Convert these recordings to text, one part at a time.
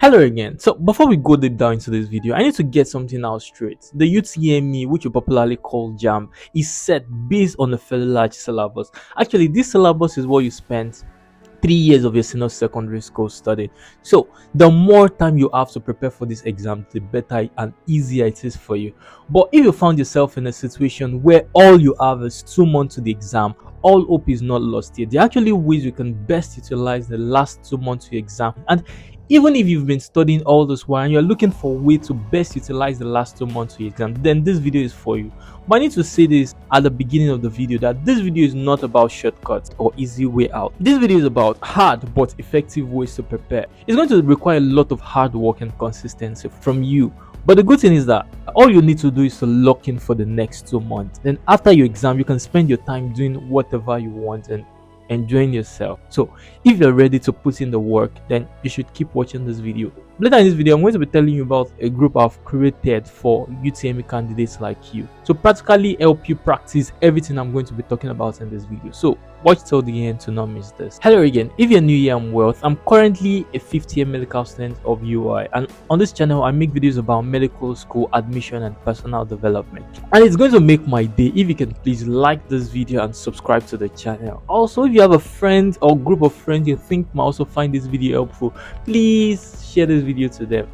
Hello again. So before we go deep down into this video, I need to get something out straight. The UTME, which we popularly call JAMB, is set based on a fairly large syllabus. Actually, this syllabus is what you spent 3 years of your senior secondary school studying. So the more time you have to prepare for this exam, the better and easier it is for you. But if you found yourself in a situation where all you have is 2 months to the exam, all hope is not lost yet. There are actually ways you can best utilize the last 2 months to your exam. And even if you've been studying all this while and you're looking for a way to best utilize the last 2 months to your exam, then this video is for you. But I need to say this at the beginning of the video, that this video is not about shortcuts or easy way out. This video is about hard but effective ways to prepare. It's going to require a lot of hard work and consistency from you. But the good thing is that all you need to do is to lock in for the next 2 months. Then after your exam, you can spend your time doing whatever you want and enjoying yourself. So if you're ready to put in the work, then you should keep watching this video. Later in this video, I'm going to be telling you about a group I've created for UTME candidates like you to practically help you practice everything I'm going to be talking about in this video. So watch till the end to not miss this. Hello again. If you're new here, I'm Wealth. I'm currently a 5th-year medical student of UI, and on this channel I make videos about medical school admission and personal development. And it's going to make my day if you can please like this video and subscribe to the channel. Also, if you have a friend or group of friends you think might also find this video helpful, please share this video to them.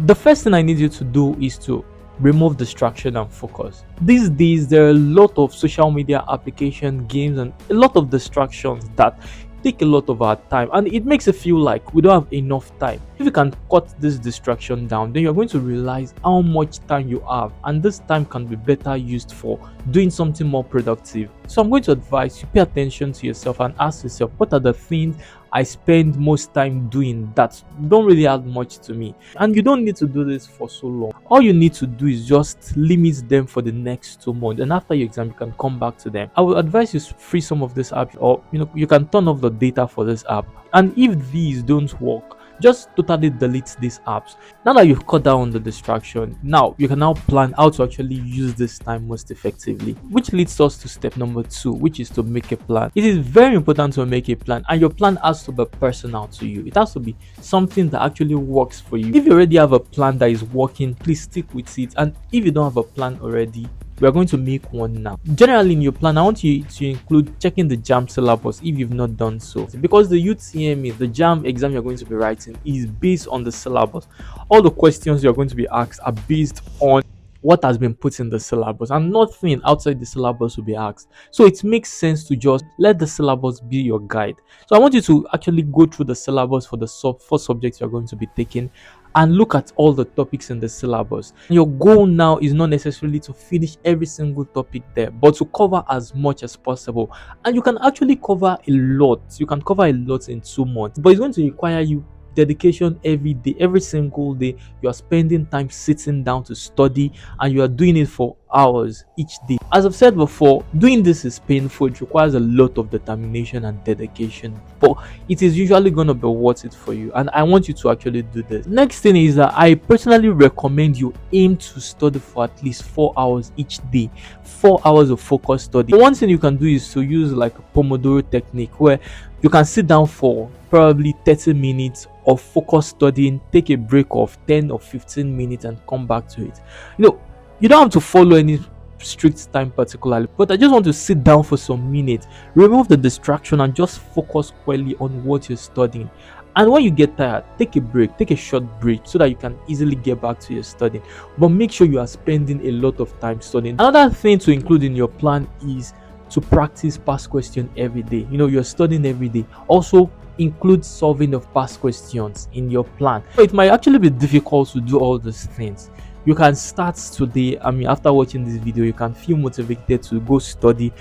The first thing I need you to do is to remove distraction and focus. These days there are a lot of social media application, games, and a lot of distractions that take a lot of our time, and it makes it feel like we don't have enough time. If you can cut this distraction down, then you're going to realize how much time you have, and this time can be better used for doing something more productive. So I'm going to advise you pay attention to yourself and ask yourself, what are the things I spend most time doing that don't really add much to me? And you don't need to do this for so long. All you need to do is just limit them for the next 2 months, and after your exam you can come back to them. I will advise you free some of this app, or you can turn off the data for this app. And if these don't work, just totally delete these apps. Now that you've cut down on the distraction, now you can now plan how to actually use this time most effectively, which leads us to step number 2, which is to make a plan. It is very important to make a plan, and your plan has to be personal to you. It has to be something that actually works for you. If you already have a plan that is working, please stick with it. And if you don't have a plan already, we are going to make one now. Generally in your plan, I want you to include checking the JAMB syllabus if you've not done so, because the UTME, the JAMB exam you're going to be writing, is based on the syllabus. All the questions you're going to be asked are based on what has been put in the syllabus, and nothing outside the syllabus will be asked. So it makes sense to just let the syllabus be your guide. So I want you to actually go through the syllabus for the 4 subjects you're going to be taking and look at all the topics in the syllabus. Your goal now is not necessarily to finish every single topic there, but to cover as much as possible. And you can actually cover a lot. You can cover a lot in 2 months, but it's going to require you dedication every day. Every single day you are spending time sitting down to study, and you are doing it for hours each day. As I've said before, doing this is painful. It requires a lot of determination and dedication, but it is usually going to be worth it for you, and I want you to actually do this. Next thing is that I personally recommend you aim to study for at least 4 hours each day. 4 hours of focused study. One thing you can do is to use like a Pomodoro technique, where you can sit down for probably 30 minutes of focused studying, take a break of 10 or 15 minutes and come back to it. You don't have to follow any strict time particularly, but I just want to sit down for some minutes, remove the distraction, and just focus quietly on what you're studying. And when you get tired, take a break, take a short break, so that you can easily get back to your studying. But make sure you are spending a lot of time studying. Another thing to include in your plan is to practice past question every day. You're studying every day. Also include solving of past questions in your plan. It might actually be difficult to do all these things. You can start today. After watching this video, you can feel motivated to go study,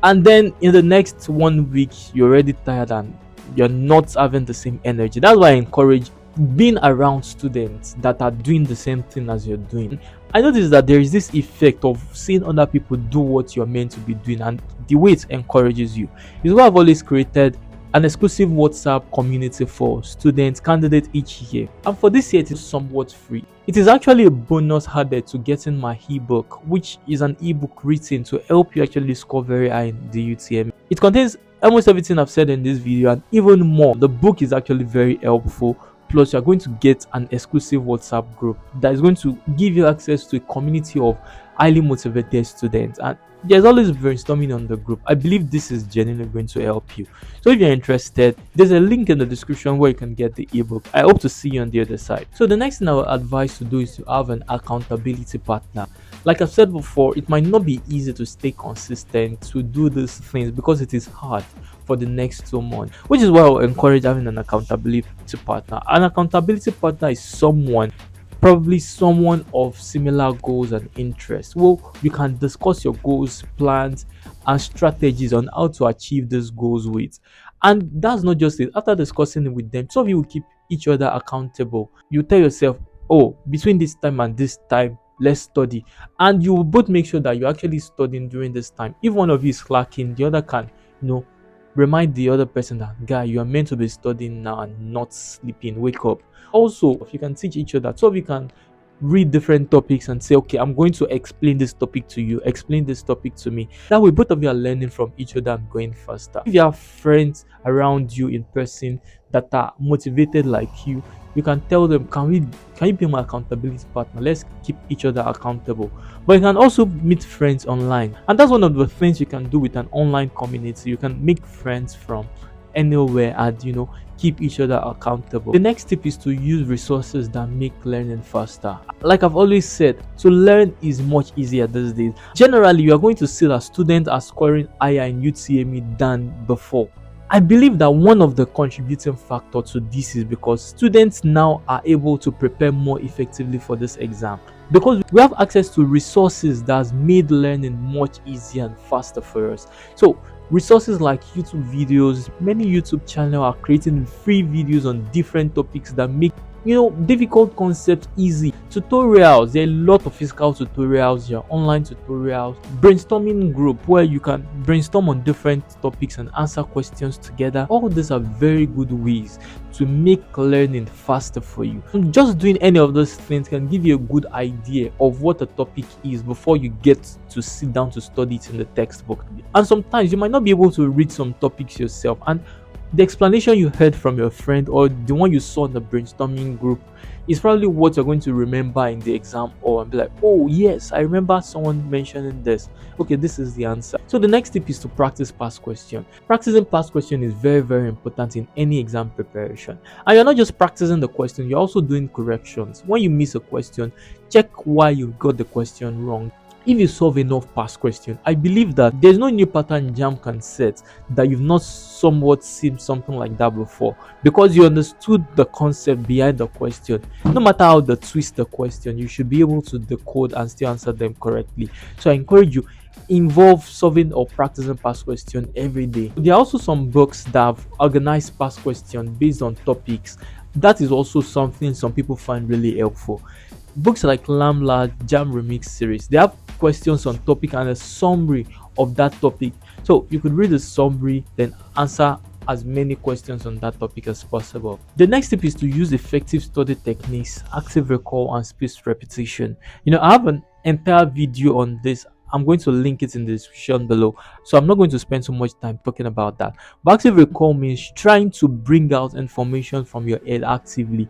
and then in the next 1 week you're already tired and you're not having the same energy. That's why I encourage being around students that are doing the same thing as you're doing. I noticed that there is this effect of seeing other people do what you're meant to be doing, and the way it encourages you is why I've always created an exclusive WhatsApp community for students, candidates each year. And for this year, it is somewhat free. It is actually a bonus added to getting my ebook, which is an ebook written to help you actually score very high in the UTME. It contains almost everything I've said in this video and even more. The book is actually very helpful. Plus, you're going to get an exclusive WhatsApp group that is going to give you access to a community of highly motivated students, and there's always brainstorming on the group. I believe this is genuinely going to help you. So if you're interested, there's a link in the description where you can get the ebook. I hope to see you on the other side. So the next thing I would advise to do is to have an accountability partner. Like I've said before, it might not be easy to stay consistent to do these things because it is hard for the next 2 months, which is why I will encourage having an accountability partner. An accountability partner is someone, probably someone of similar goals and interests. Well, you can discuss your goals, plans, and strategies on how to achieve these goals with. And that's not just it. After discussing it with them, some of you will keep each other accountable. You tell yourself, oh, between this time and this time, let's study. And you will both make sure that you're actually studying during this time. If one of you is slacking, the other can, remind the other person that, guy, you are meant to be studying now and not sleeping. Wake up. Also, if you can teach each other, so you can read different topics and say, okay, I'm going to explain this topic to you, explain this topic to me. That way, both of you are learning from each other and going faster. If you have friends around you in person that are motivated like you can tell them, can you be my accountability partner? Let's keep each other accountable. But you can also meet friends online, and that's one of the things you can do with an online community. You can make friends from anywhere and keep each other accountable. The next tip is to use resources that make learning faster. Like I've always said, to learn is much easier these days. Generally, you are going to see that students are scoring higher in UTME than before. I believe that one of the contributing factors to this is because students now are able to prepare more effectively for this exam, because we have access to resources that has made learning much easier and faster for us. So resources like YouTube videos, many YouTube channels are creating free videos on different topics that make difficult concepts easy. Tutorials, there are a lot of physical tutorials, there are online tutorials, brainstorming group where you can brainstorm on different topics and answer questions together. All these are very good ways to make learning faster for you. Just doing any of those things can give you a good idea of what a topic is before you get to sit down to study it in the textbook. And sometimes you might not be able to read some topics yourself, and the explanation you heard from your friend or the one you saw in the brainstorming group is probably what you're going to remember in the exam, or and be like, oh yes, I remember someone mentioning this. Okay, this is the answer. So the next tip is to practice past question. Practicing past question is very, very important in any exam preparation. And you're not just practicing the question, you're also doing corrections. When you miss a question, check why you got the question wrong. If you solve enough past questions, I believe that there's no new pattern JAMB can set that you've not somewhat seen something like that before, because you understood the concept behind the question. No matter how they twist the question, you should be able to decode and still answer them correctly. So I encourage you, involve solving or practicing past question every day. There are also some books that have organized past question based on topics. That is also something some people find really helpful. Books like Lamla JAMB Remix series, they have questions on topic and a summary of that topic. So you could read the summary, then answer as many questions on that topic as possible. The next tip is to use effective study techniques, active recall, and spaced repetition. I have an entire video on this. I'm going to link it in the description below, so I'm not going to spend so much time talking about that. But active recall means trying to bring out information from your head actively.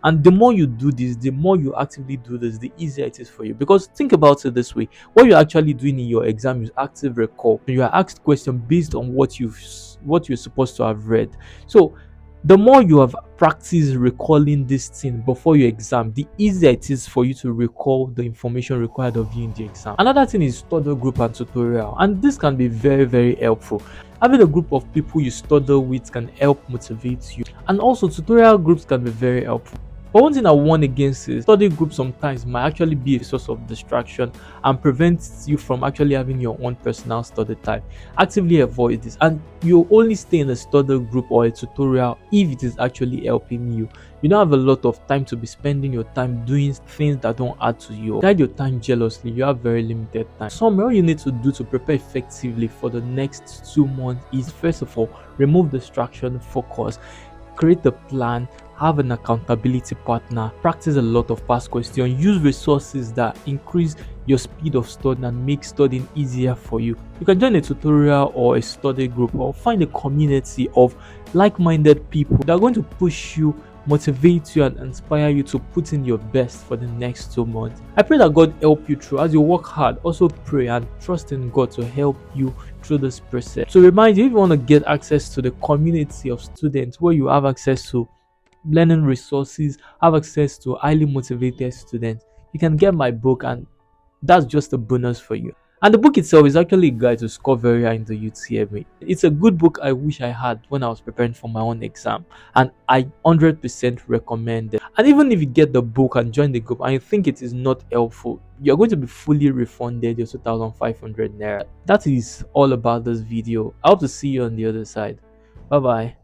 And the more you do this, the more you actively do this, the easier it is for you. Because think about it this way: what you're actually doing in your exam is active recall. You are asked questions based on what you're supposed to have read. So the more you have practiced recalling this thing before your exam, the easier it is for you to recall the information required of you in the exam. Another thing is study group and tutorial, and this can be very, very helpful. Having a group of people you study with can help motivate you, and also tutorial groups can be very helpful. But one thing I warn against is study groups sometimes might actually be a source of distraction and prevents you from actually having your own personal study time. Actively avoid this, and you only stay in a study group or a tutorial if it is actually helping you. You don't have a lot of time to be spending your time doing things that don't add to you. Guide your time jealously. You have very limited time. So all you need to do to prepare effectively for the next 2 months is, first of all, remove distraction, focus, create a plan, have an accountability partner, practice a lot of past questions, use resources that increase your speed of studying and make studying easier for you. You can join a tutorial or a study group, or find a community of like-minded people that are going to push you motivate you and inspire you to put in your best for the next 2 months. I pray that God help you through as you work hard. Also pray and trust in God to help you through this process. So remind you, if you want to get access to the community of students where you have access to learning resources, have access to highly motivated students, you can get my book, and that's just a bonus for you. And the book itself is actually a guide to score very high in the UTME. It's a good book I wish I had when I was preparing for my own exam, and I 100% recommend it. And even if you get the book and join the group and you think it is not helpful, you're going to be fully refunded your 2,500 naira. That is all about this video. I hope to see you on the other side. Bye bye.